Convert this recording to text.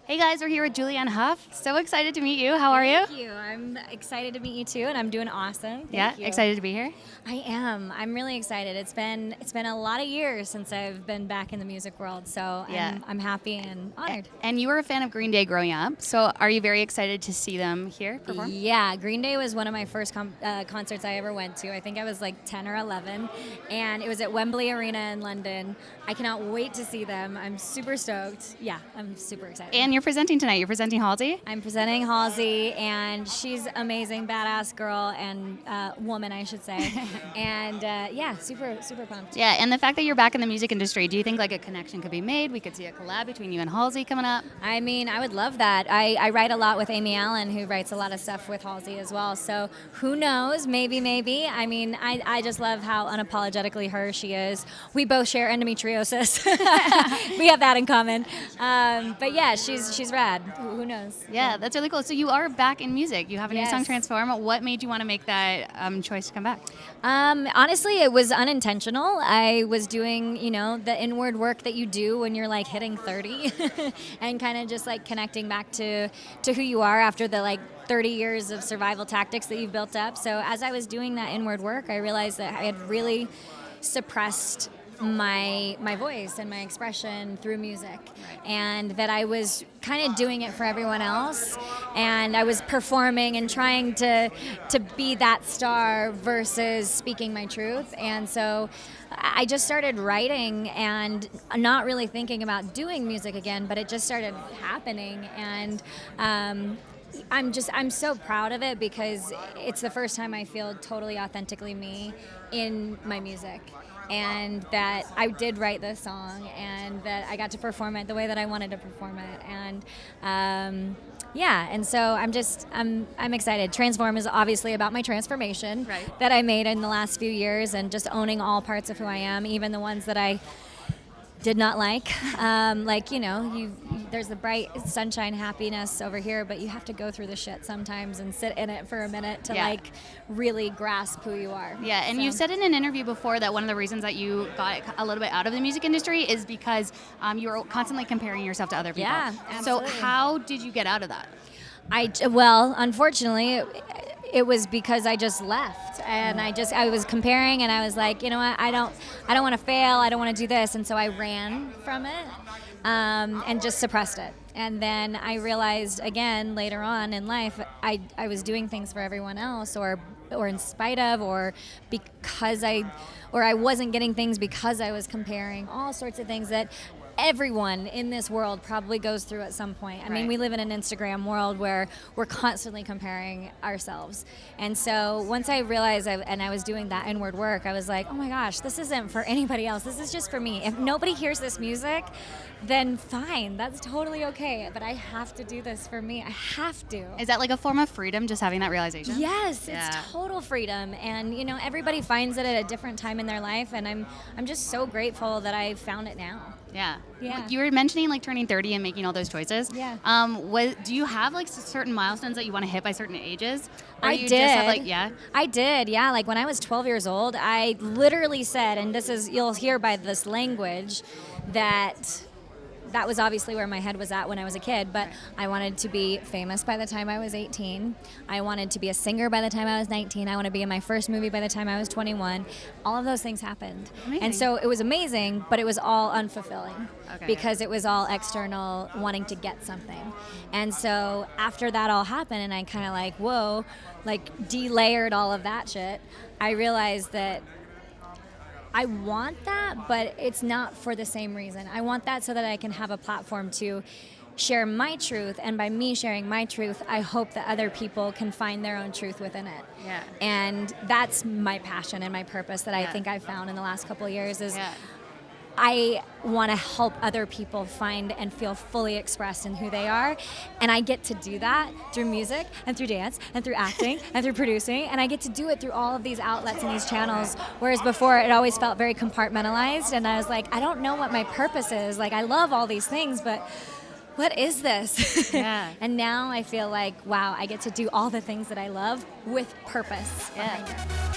Hey guys, we're here with Julianne Hough. So excited to meet you. How are you? Thank you. I'm excited to meet you too, and I'm doing awesome. Thank you. Excited to be here? I am. I'm really excited. It's been a lot of years since I've been back in the music world, so I'm happy and honored. And you were a fan of Green Day growing up, so are you very excited to see them here perform? Yeah, Green Day was one of my first concerts I ever went to. I think I was like 10 or 11, and it was at Wembley Arena in London. I cannot wait to see them. I'm super stoked. Yeah, I'm super excited. And you're presenting tonight. You're presenting Halsey? I'm presenting Halsey, and she's amazing, badass girl and woman, I should say. And super pumped. Yeah, and the fact that you're back in the music industry, do you think like a connection could be made? We could see a collab between you and Halsey coming up? I mean, I would love that. I write a lot with Amy Allen, who writes a lot of stuff with Halsey as well. So who knows? Maybe. I mean, I just love how unapologetically her she is. We both share endometriosis. We have that in common. But yeah, she's rad. Who knows? Yeah, that's really cool. So you are back in music. You have a new song, Transform. What made you want to make that choice to come back? Honestly, it was unintentional. I was doing, the inward work that you do when you're like hitting 30 and kind of just like connecting back to who you are after the like 30 years of survival tactics that you've built up. So as I was doing that inward work, I realized that I had really suppressed my voice and my expression through music, and that I was kind of doing it for everyone else, and I was performing and trying to be that star versus speaking my truth. And so I just started writing and not really thinking about doing music again, but it just started happening. And I'm so proud of it because it's the first time I feel totally authentically me in my music, and that I did write this song and that I got to perform it the way that I wanted to perform it. And and so I'm excited. Transform is obviously about my transformation that I made in the last few years, and just owning all parts of who I am, even the ones that I did not like. There's the bright sunshine happiness over here, but you have to go through the shit sometimes and sit in it for a minute to really grasp who you are. Yeah, and you said in an interview before that one of the reasons that you got a little bit out of the music industry is because you were constantly comparing yourself to other people. Yeah, absolutely. So how did you get out of that? Unfortunately, it was because I just left, and I was comparing, and I was like, you know what, I don't want to fail, I don't want to do this, and so I ran from it and just suppressed it. And then I realized again later on in life, I was doing things for everyone else, or in spite of, or because I wasn't getting things because I was comparing, all sorts of things that everyone in this world probably goes through at some point. I mean, we live in an Instagram world where we're constantly comparing ourselves. And so once I realized I was doing that inward work, I was like, oh my gosh, this isn't for anybody else. This is just for me. If nobody hears this music, then fine, that's totally okay. But I have to do this for me. I have to. Is that like a form of freedom, just having that realization? Yes, it's total freedom. And everybody finds it at a different time in their life, and I'm just so grateful that I found it now. Yeah. Yeah. You were mentioning like turning 30 and making all those choices. Yeah. Do you have like certain milestones that you want to hit by certain ages? Or I you did. Just have, I did. Yeah. Like when I was 12 years old, I literally said, and you'll hear by this language, that was obviously where my head was at when I was a kid, but I wanted to be famous by the time I was 18. I wanted to be a singer by the time I was 19. I want to be in my first movie by the time I was 21. All of those things happened. Amazing. And so it was amazing, but it was all unfulfilling because it was all external, wanting to get something. And so after that all happened, and I kind of de-layered all of that shit, I realized that I want that, but it's not for the same reason. I want that so that I can have a platform to share my truth, and by me sharing my truth, I hope that other people can find their own truth within it. Yeah. And that's my passion and my purpose that I think I've found in the last couple of years is I want to help other people find and feel fully expressed in who they are. And I get to do that through music and through dance and through acting and through producing. And I get to do it through all of these outlets and these channels. Whereas before, it always felt very compartmentalized. And I was like, I don't know what my purpose is. Like, I love all these things, but what is this? Yeah. And now I feel like, wow, I get to do all the things that I love with purpose. Yeah.